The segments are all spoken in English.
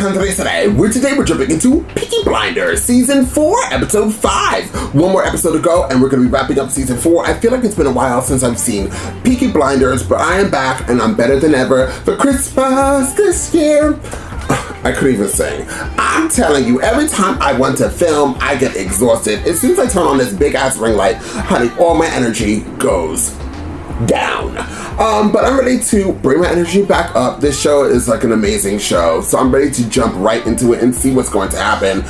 Today, we're jumping into Peaky Blinders, Season 4, Episode 5. One more episode to go, and we're going to be wrapping up Season 4. I feel like it's been a while since I've seen Peaky Blinders, but I am back, and I'm better than ever for Christmas this year. I couldn't even sing. I'm telling you, every time I want to film, I get exhausted. As soon as I turn on this big-ass ring light, honey, all my energy goes down. But I'm ready to bring my energy back up. This show is like an amazing show, so I'm ready to jump right into it and see what's going to happen.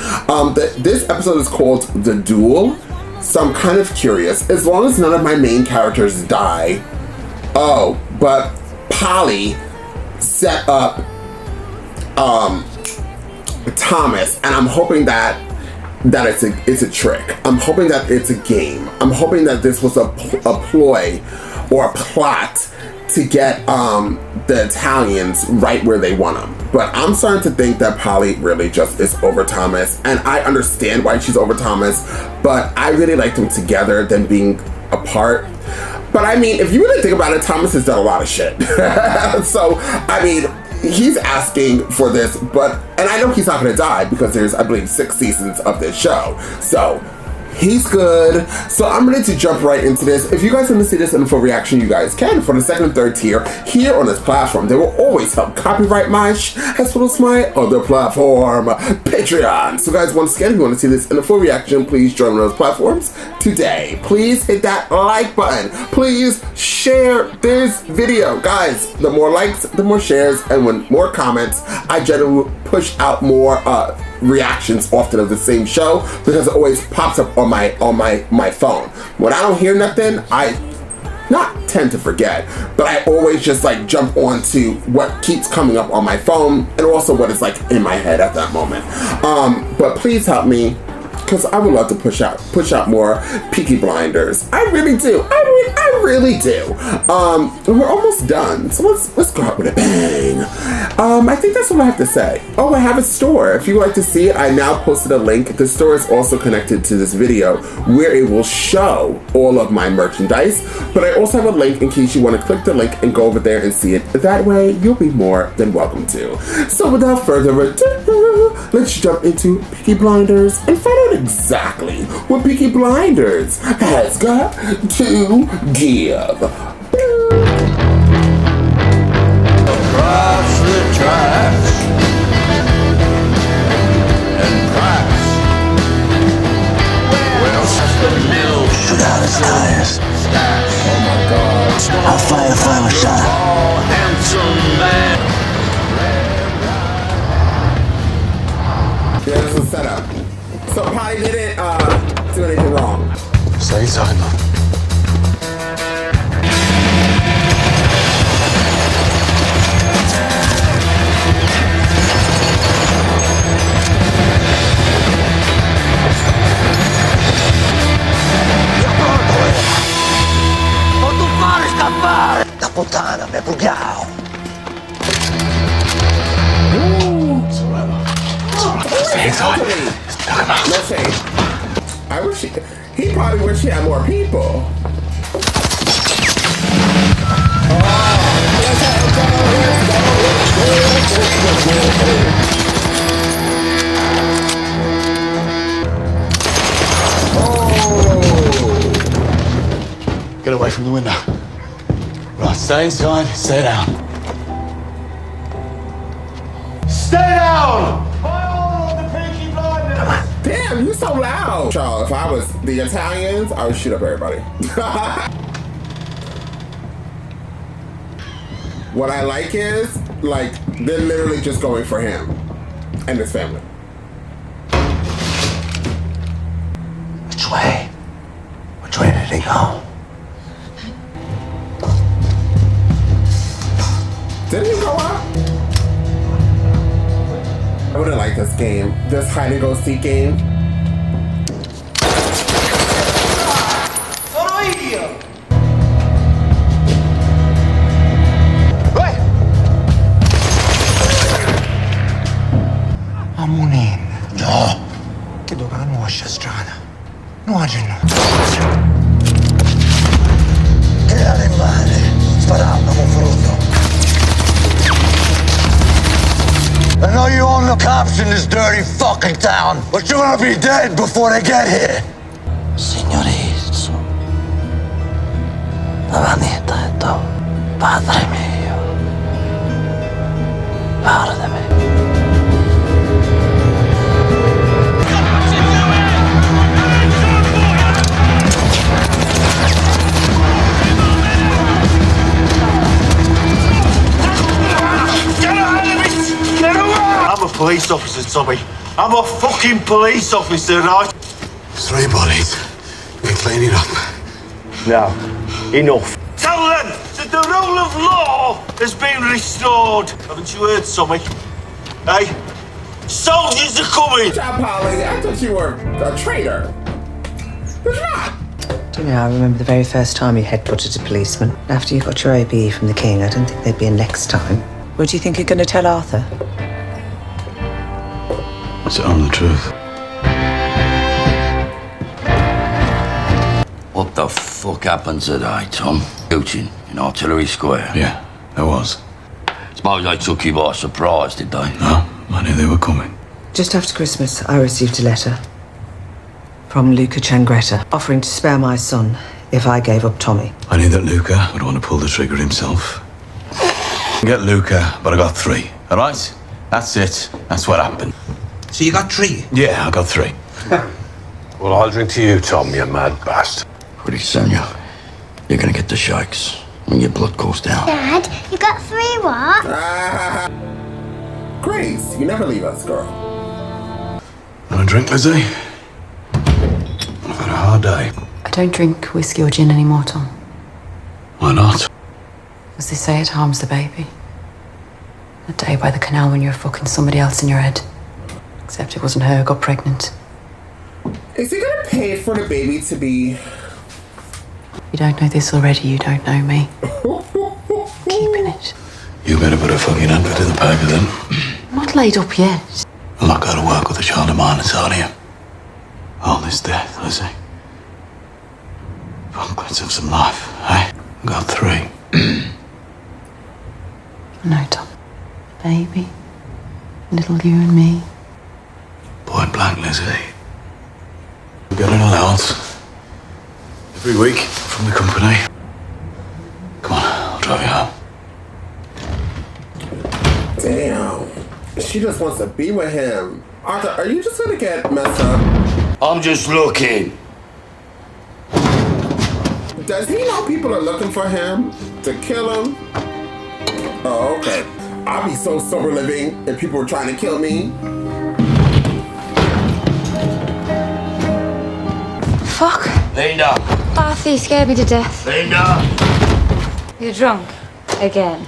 This episode is called The Duel, so I'm kind of curious. As long as none of my main characters die. Oh, but Polly set up Thomas, and I'm hoping that it's a trick. I'm hoping that it's a game. I'm hoping that this was a ploy or a plot to get the Italians right where they want them. But I'm starting to think that Polly really just is over Thomas, and I understand why she's over Thomas, but I really like them together than being apart. But I mean, if you really think about it, Thomas has done a lot of shit. So, I mean, he's asking for this, and I know he's not gonna die because there's, I believe, 6 seasons of this show. So, he's good. So I'm ready to jump right into this. If you guys want to see this in full reaction, you guys can for the second and third tier here on this platform. They will always help copyright my as well as my other platform, Patreon. So guys, once again, if you want to see this in a full reaction, please join those platforms today. Please hit that like button. Please share this video. Guys, the more likes, the more shares, and when more comments, I generally push out more reactions often of the same show because it always pops up on my phone. When I don't hear nothing, I not tend to forget, but I always just like jump onto what keeps coming up on my phone and also what is like in my head at that moment. But please help me, because I would love to push out more Peaky Blinders. I really do. I really do. We're almost done, so let's go out with a bang. I think that's what I have to say. Oh, I have a store. If you would like to see it, I now posted a link. The store is also connected to this video where it will show all of my merchandise, but I also have a link in case you want to click the link and go over there and see it. That way, you'll be more than welcome to. So without further ado, let's jump into Peaky Blinders and find out exactly what Peaky Blinders has got to give. Across the tracks and cracks. Well, the mill Put out his tires. Oh my God. I'll fire the final shot. Oh, handsome man. Yeah, this is a setup. So Polly didn't do anything wrong. Say something. La puttana, me pugliao. No shade. I wish he probably wish he had more people. Get away from the window. Right, stay inside, stay down. Stay down! Damn, you so loud. Charles, if I was the Italians, I would shoot up everybody. What I like is, like, they're literally just going for him and his family. Which way? Which way did he go? Didn't he go up? I wouldn't like this game. This hide and go seek game. Amunin. No. Che doveva nuoce strada. Nuoce. Che animale. Sparava un frutto. I know you on the cops in this dirty fucking town, but you're gonna be dead before they get here. Signorito, la vanità è tua, padre mio, guardami. I'm a police officer, Tommy. I'm a fucking police officer, right? 3 bodies. We're cleaning up. No, enough. Tell them that the rule of law has been restored. Haven't you heard, Tommy? Hey? Soldiers are coming! Ciao, Polly. I thought you were a traitor. But you're not. Do you know, I remember the very first time you headbutted a policeman. After you got your OBE from the King, I don't think there'd be a next time. What do you think you're going to tell Arthur? Tell him the truth. What the fuck happened today, Tom? Shooting in Artillery Square. Yeah, there was. Suppose they took you by surprise, did they? No, I knew they were coming. Just after Christmas, I received a letter from Luca Changretta offering to spare my son if I gave up Tommy. I knew that Luca would want to pull the trigger himself. Get Luca, but I got 3. All right? That's it. That's what happened. So you got 3? Yeah, I got 3. Well, I'll drink to you, Tom, you mad bastard. Pretty soon, you're gonna get the shakes when your blood cools down. Dad, you got 3 what? Grace, you never leave us, girl. Want a drink, Lizzie? I've had a hard day. I don't drink whiskey or gin anymore, Tom. Why not? As they say, it harms the baby. That day by the canal when you were fucking somebody else in your head. Except it wasn't her who got pregnant. Is he gonna pay for the baby to be... You don't know this already, you don't know me. Keeping it. You better put a fucking advert in the paper then. I'm not laid up yet. I'm not going to work with a child of mine, it's on you. All this death, Lizzie. Fuck, let's have some life, eh? I got 3. No, Tom. Baby. Little you and me. Point blank, Lizzie. We get an allowance every week from the company. Come on, I'll drive you home. Damn. She just wants to be with him. Arthur, are you just gonna get messed up? I'm just looking. Does he know people are looking for him to kill him? Oh, okay. I'd be so sober living if people were trying to kill me. Fuck. Linda! Arthur, you scared me to death. Linda! You're drunk. Again.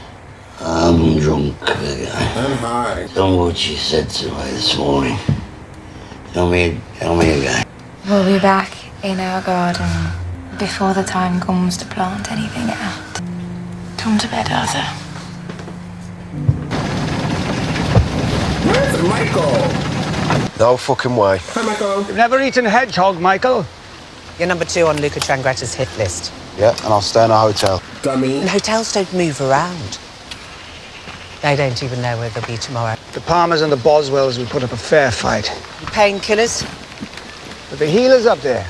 I'm drunk again. I'm high. Tell me what you said to me this morning. Tell me again. We'll be back in our garden before the time comes to plant anything out. Come to bed, Arthur. Where's Michael? No fucking way. Hi, Michael. You've never eaten hedgehog, Michael? You're number 2 on Luca Changretta's hit list. Yeah, and I'll stay in a hotel. Dummy. And hotels don't move around. They don't even know where they'll be tomorrow. The Palmers and the Boswells will put up a fair fight. Painkillers? But the healers up there,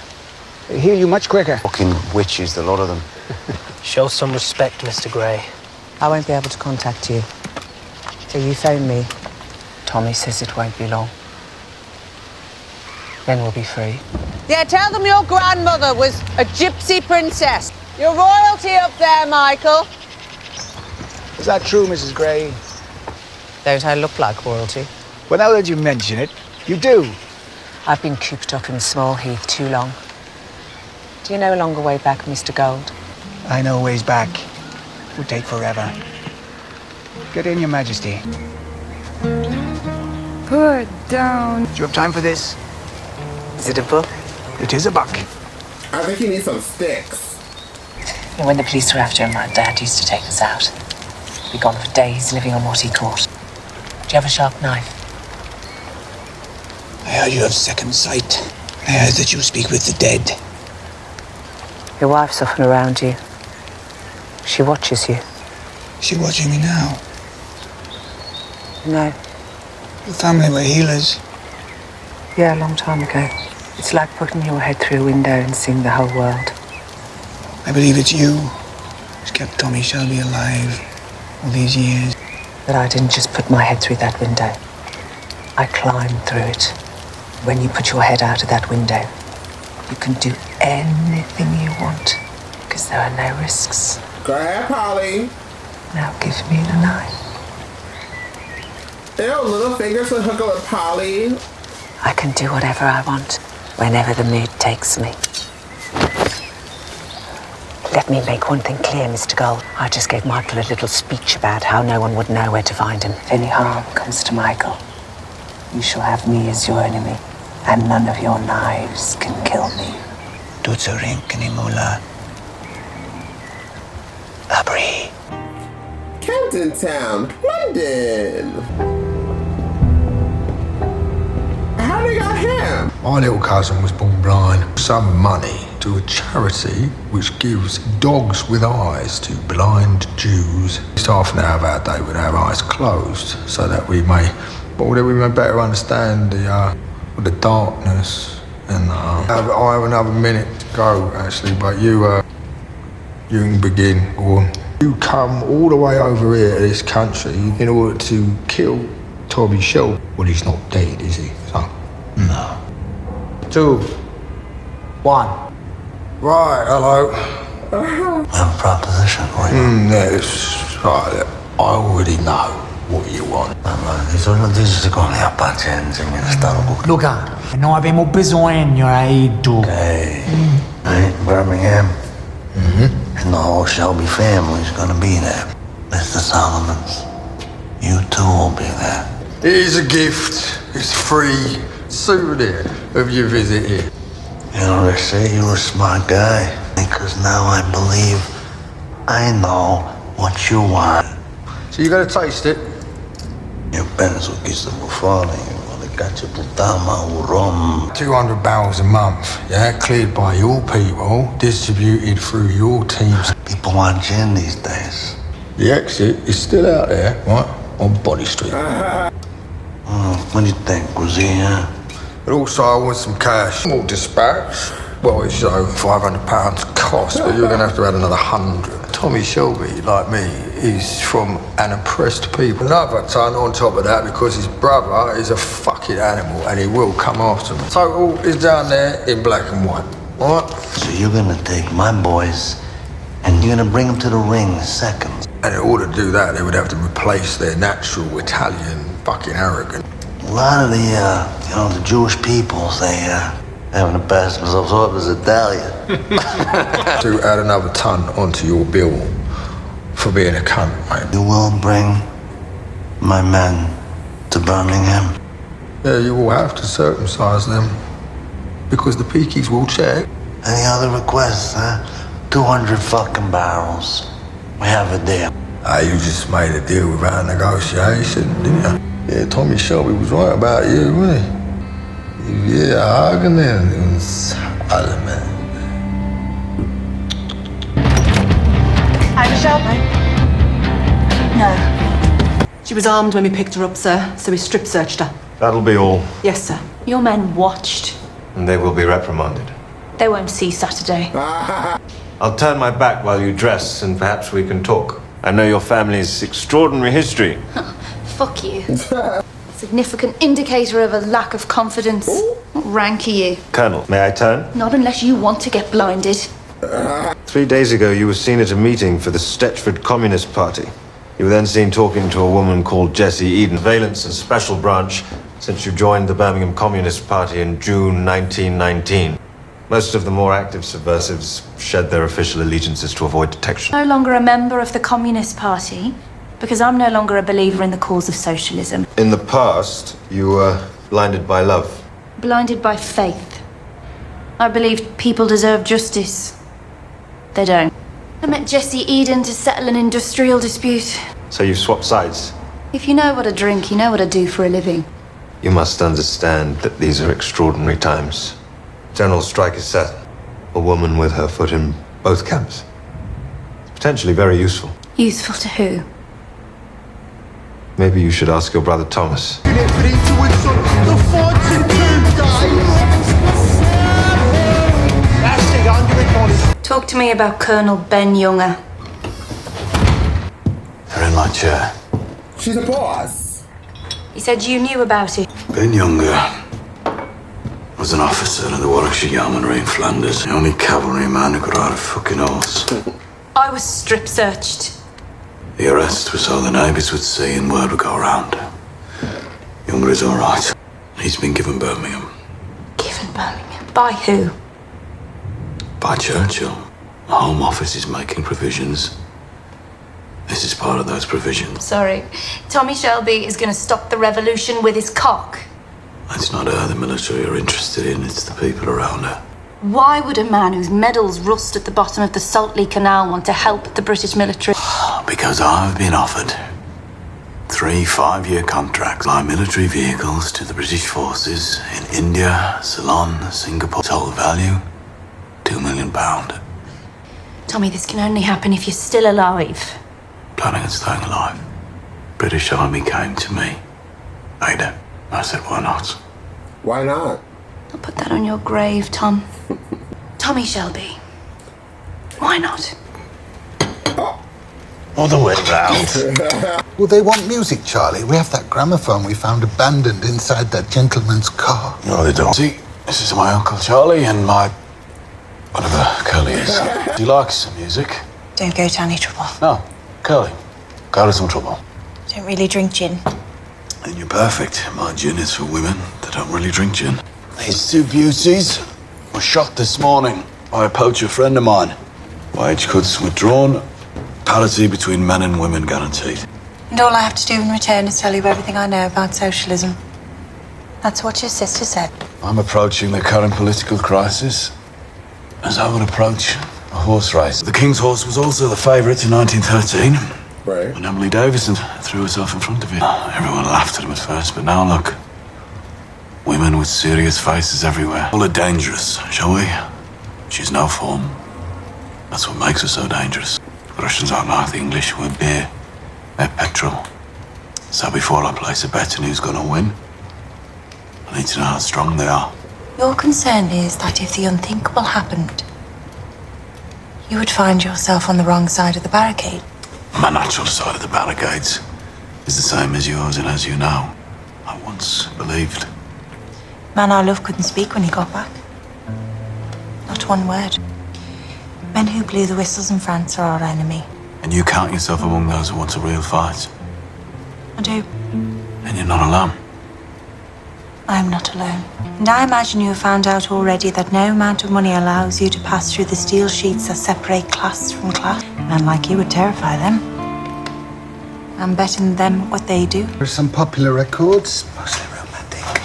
they heal you much quicker. Fucking witches, the lot of them. Show some respect, Mr. Gray. I won't be able to contact you. So you phone me. Tommy says it won't be long. Then we'll be free. Yeah, tell them your grandmother was a gypsy princess. You're royalty up there, Michael. Is that true, Mrs. Gray? Don't I look like royalty? Well, now that you mention it, you do. I've been cooped up in Small Heath too long. Do you know a longer way back, Mr. Gold? I know ways back. It would take forever. Get in, Your Majesty. Put down. Do you have time for this? Is it a book? It is a buck. I think he needs some sticks. And when the police were after him, my dad used to take us out. Be gone for days, living on what he caught. Do you have a sharp knife? I heard you have second sight. I heard that you speak with the dead. Your wife's often around you. She watches you. Is she watching me now? No. The family were healers. Yeah, a long time ago. It's like putting your head through a window and seeing the whole world. I believe it's you who's kept Tommy Shelby alive all these years. But I didn't just put my head through that window. I climbed through it. When you put your head out of that window, you can do anything you want because there are no risks. Go ahead, Polly. Now give me the knife. Ew, little fingers would hook up with Polly. I can do whatever I want, whenever the mood takes me. Let me make one thing clear, Mr. Gold. I just gave Michael a little speech about how no one would know where to find him. If any harm comes to Michael, you shall have me as your enemy, and none of your knives can kill me. Tutsurin Kanimula. Abri. Camden Town, London. How they got him? My little cousin was born blind. Some money to a charity which gives dogs with eyes to blind Jews. Just half an hour of our day with our eyes closed, so that we may better understand the darkness. And I have another minute to go actually, but you can begin. Or you come all the way over here to this country in order to kill Tommy Shelby. Well, he's not dead, is he? So, No. 2, 1. Right, hello. I have a proposition for you. Yes, right. I already know what you want. Luca, noi abbiamo bisogno aiuto. Okay. Birmingham. And the whole Shelby family's gonna be there. Mr. Solomons, you too will be there. It is a gift. It's free. Souvenir of your visit here. You know, they say you're a smart guy. Because now I believe I know what you want. So you gotta taste it. Io penso che stiamo fuori, vuole caccia puttana o rum. 200 barrels a month, yeah? Cleared by your people, distributed through your teams. People want gin these days. The exit is still out there, right? On Body Street. What do you think, Rosina? But also I want some cash. Small dispatch. Well, it's £500 cost, but you're gonna have to add another 100. Tommy Shelby, like me, is from an oppressed people. Another ton on top of that because his brother is a fucking animal and he will come after me. Total is down there in black and white, alright? So you're gonna take my boys and you're gonna bring them to the ring in seconds. And in order to do that, they would have to replace their natural Italian fucking arrogance. A lot of the Jewish peoples, they having to pass themselves off as Italian. To add another ton onto your bill for being a cunt, mate. You will bring my men to Birmingham. Yeah, you will have to circumcise them because the Peakies will check. Any other requests, huh? 200 fucking barrels. We have a deal. You just made a deal without negotiation, didn't you? Yeah, Tommy Shelby was right about you, wasn't he? Yeah, Hagen and Solomon. Hi, Michelle. No. She was armed when we picked her up, sir, so we strip searched her. That'll be all. Yes, sir. Your men watched. And they will be reprimanded. They won't see Saturday. I'll turn my back while you dress and perhaps we can talk. I know your family's extraordinary history. Fuck you. Significant indicator of a lack of confidence. What rank are you? Colonel, may I turn? Not unless you want to get blinded. 3 days ago, you were seen at a meeting for the Stetchford Communist Party. You were then seen talking to a woman called Jessie Eden, Valence and Special Branch, since you joined the Birmingham Communist Party in June 1919. Most of the more active subversives shed their official allegiances to avoid detection. No longer a member of the Communist Party, because I'm no longer a believer in the cause of socialism. In the past, you were blinded by love. Blinded by faith. I believed people deserve justice. They don't. I met Jessie Eden to settle an industrial dispute. So you've swapped sides. If you know what I drink, you know what I do for a living. You must understand that these are extraordinary times. General strike is set. A woman with her foot in both camps. It's potentially very useful. Useful to who? Maybe you should ask your brother Thomas. Talk to me about Colonel Ben Younger. They're in my chair. She's a boss. He said you knew about it. Ben Younger was an officer in the Warwickshire Yeomanry in Flanders. The only cavalry man who could ride a fucking horse. I was strip searched. The arrest was so the neighbours would see and word would go around. Younger is all right. He's been given Birmingham. Given Birmingham? By who? By Churchill. The Home Office is making provisions. This is part of those provisions. Sorry. Tommy Shelby is going to stop the revolution with his cock. It's not her the military are interested in, it's the people around her. Why would a man whose medals rust at the bottom of the Saltley Canal want to help the British military? Because I've been offered 3 5-year contracts, fly military vehicles to the British forces in India, Ceylon, Singapore. Total value, £2 million. Tommy, this can only happen if you're still alive. Planning on staying alive. British Army came to me. Ada. I said, why not? Why not? I'll put that on your grave, Tom. Tommy Shelby. Why not? All the way round. Well, they want music, Charlie. We have that gramophone we found abandoned inside that gentleman's car. No, they don't. See, this is my Uncle Charlie and my... whatever Curly is. He likes music. Don't go to any trouble. No, Curly. Go to some trouble. Don't really drink gin. And you're perfect. My gin is for women that don't really drink gin. These 2 beauties were shot this morning by a poacher friend of mine. Wage cuts were drawn. Parity between men and women guaranteed. And all I have to do in return is tell you everything I know about socialism. That's what your sister said. I'm approaching the current political crisis as I would approach a horse race. The King's Horse was also the favourite in 1913. Right. When Emily Davison threw herself in front of it. Everyone laughed at him at first, but now look. Women with serious faces everywhere. All are dangerous, shall we? She's no form. That's what makes her so dangerous. The Russians aren't like the English. We're beer. They're petrol. So before I place a bet on who's going to win, I need to know how strong they are. Your concern is that if the unthinkable happened, you would find yourself on the wrong side of the barricade. My natural side of the barricades is the same as yours, and as you know, I once believed. Man I love couldn't speak when he got back. Not one word. Men who blew the whistles in France are our enemy. And you count yourself among those who want a real fight. I do. And you're not alone. I am not alone. And I imagine you have found out already that no amount of money allows you to pass through the steel sheets that separate class from class. Men like you would terrify them. I'm betting them what they do. There's some popular records, mostly romantic.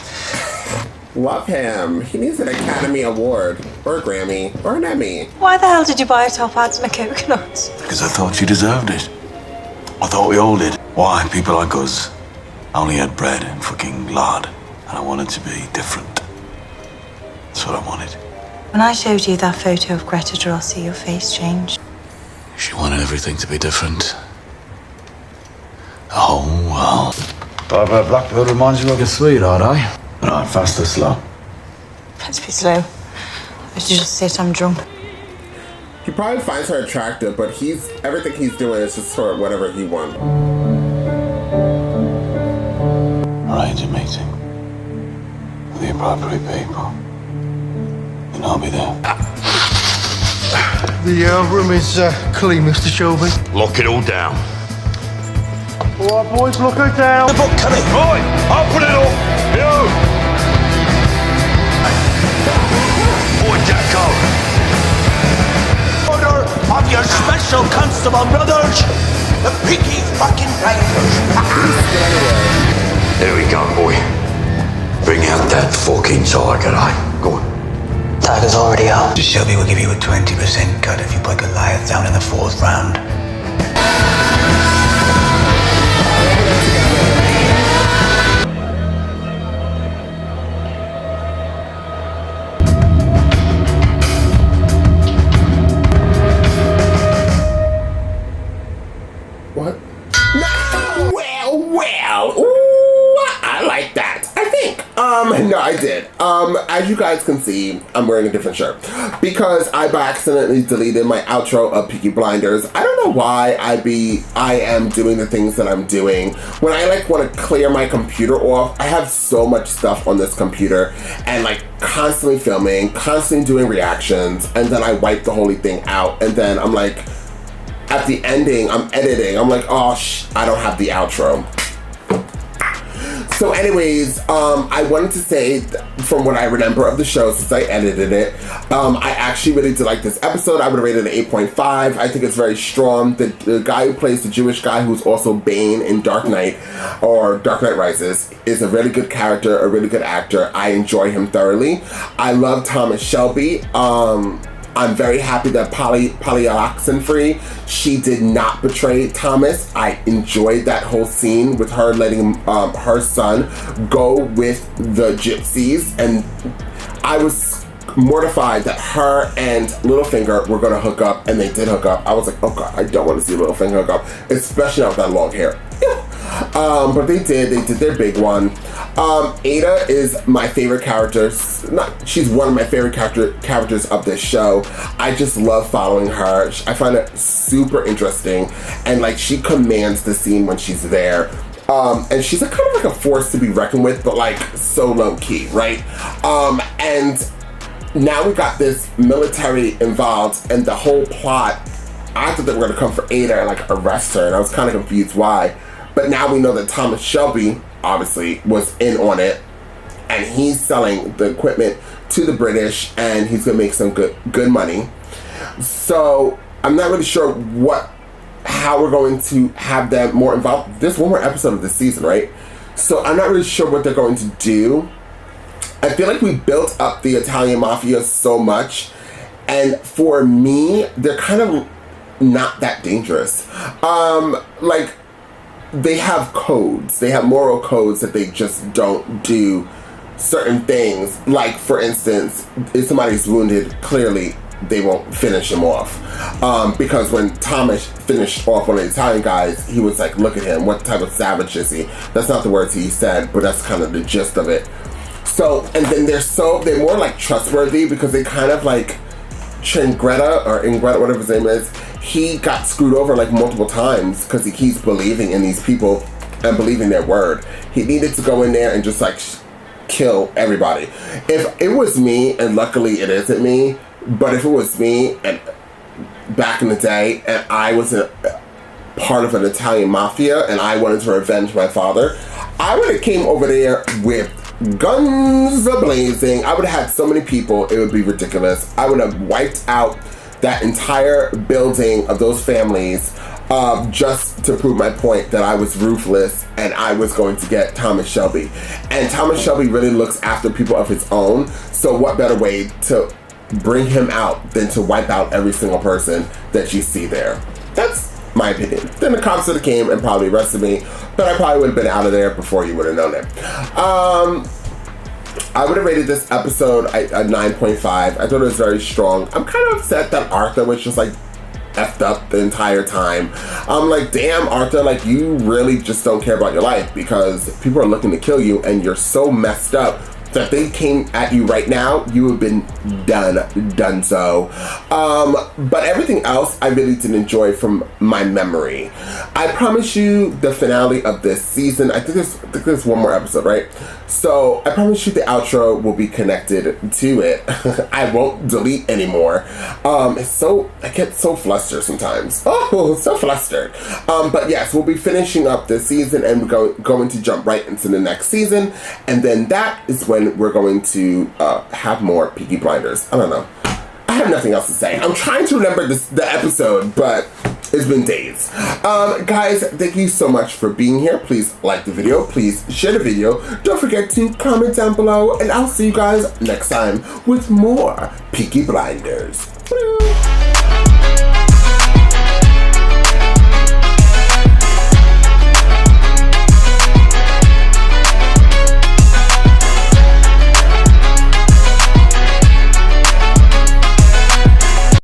Love him. He needs an Academy Award, or a Grammy, or an Emmy. Why the hell did you buy a top hat and a coconut? Because I thought you deserved it. I thought we all did. Why? People like us only had bread and fucking lard. And I wanted to be different. That's what I wanted. When I showed you that photo of Greta Drossi, your face changed. She wanted everything to be different. Oh, well. Barbara Blackbird reminds you like a sweetheart, eh? Right, fast or slow? Let's be slow. I should just sit, I'm drunk. He probably finds her attractive, but everything he's doing is just for whatever he wants. Arrange a meeting with the appropriate people. And I'll be there. The room is clean, Mr. Shelby. Lock it all down. All right, boys, lock it down. The book coming. Right, open it up. You. Boy, Jacko. Order of your special constable brothers, the Peaky fucking Blinders. There we go, boy. Bring out that fucking tiger, eh? Go on. Tiger's already out. Shelby will give you a 20% cut if you put Goliath down in the 4th round. What? No! Well, I did. As you guys can see, I'm wearing a different shirt because I by accidentally deleted my outro of Peaky Blinders. I don't know why I am doing the things that I'm doing. When I like want to clear my computer off, I have so much stuff on this computer and like constantly filming, constantly doing reactions, and then I wipe the whole thing out, and then I'm like, at the ending, I'm editing, I'm like, oh, I don't have the outro. So anyways, I wanted to say, from what I remember of the show since I edited it, I actually really did like this episode. I would have rated it an 8.5. I think it's very strong. The guy who plays the Jewish guy who's also Bane in Dark Knight, or Dark Knight Rises, is a really good character, a really good actor. I enjoy him thoroughly. I love Thomas Shelby. I'm very happy that Polly Oxenfree, she did not betray Thomas. I enjoyed that whole scene with her letting her son go with the gypsies, and I was mortified that her and Littlefinger were gonna hook up, and they did hook up. I was like, oh god, I don't want to see Littlefinger hook up, especially not with that long hair. But they did their big one. Ada is my favorite character. She's one of my favorite characters of this show. I just love following her. I find it super interesting, and like she commands the scene when she's there. And she's kind of like a force to be reckoned with, but like so low key, right? And now we got this military involved, and the whole plot, I thought they were gonna come for Ada and like arrest her, and I was kind of confused why. But now we know that Thomas Shelby obviously was in on it, and he's selling the equipment to the British, and he's gonna make some good money. So I'm not really sure how we're going to have them more involved. There's one more episode of this season, right? So I'm not really sure what they're going to do. I feel like we built up the Italian mafia so much, and for me, they're kind of not that dangerous. Like, they have codes. They have moral codes that they just don't do certain things. Like, for instance, if somebody's wounded, clearly they won't finish him off. Because when Thomas finished off one of the Italian guys, he was like, look at him, what type of savage is he? That's not the words he said, but that's kind of the gist of it. So, and then they're more like trustworthy, because they kind of like Changretta, or Ingretta, whatever his name is, he got screwed over like multiple times because he keeps believing in these people and believing their word. He needed to go in there and just like kill everybody. If it was me, and luckily it isn't me, but if it was me and back in the day and I was a part of an Italian mafia and I wanted to revenge my father, I would have came over there with guns a-blazing. I would have had so many people, it would be ridiculous. I would have wiped out that entire building of those families, just to prove my point that I was ruthless and I was going to get Thomas Shelby. And Thomas Shelby really looks after people of his own, so what better way to bring him out than to wipe out every single person that you see there. That's my opinion. Then the cops would have came and probably arrested me, but I probably would have been out of there before you would have known it. I would have rated this episode a 9.5. I thought it was very strong. I'm kind of upset that Arthur was just like effed up the entire time. I'm like, damn, Arthur, like you really just don't care about your life, because people are looking to kill you and you're so messed up that if they came at you right now, you would have been done so. But everything else I really did enjoy from my memory. I promise you the finale of this season, I think there's one more episode, right? So I promise you the outro will be connected to it. I won't delete anymore. I get so flustered sometimes. Oh, so flustered. But yes, we'll be finishing up this season, and we're going to jump right into the next season. And then that is when we're going to have more Peaky Blinders. I don't know. I have nothing else to say. I'm trying to remember the episode, but it's been days. Guys, thank you so much for being here. Please like the video. Please share the video. Don't forget to comment down below, and I'll see you guys next time with more Peaky Blinders. Woo!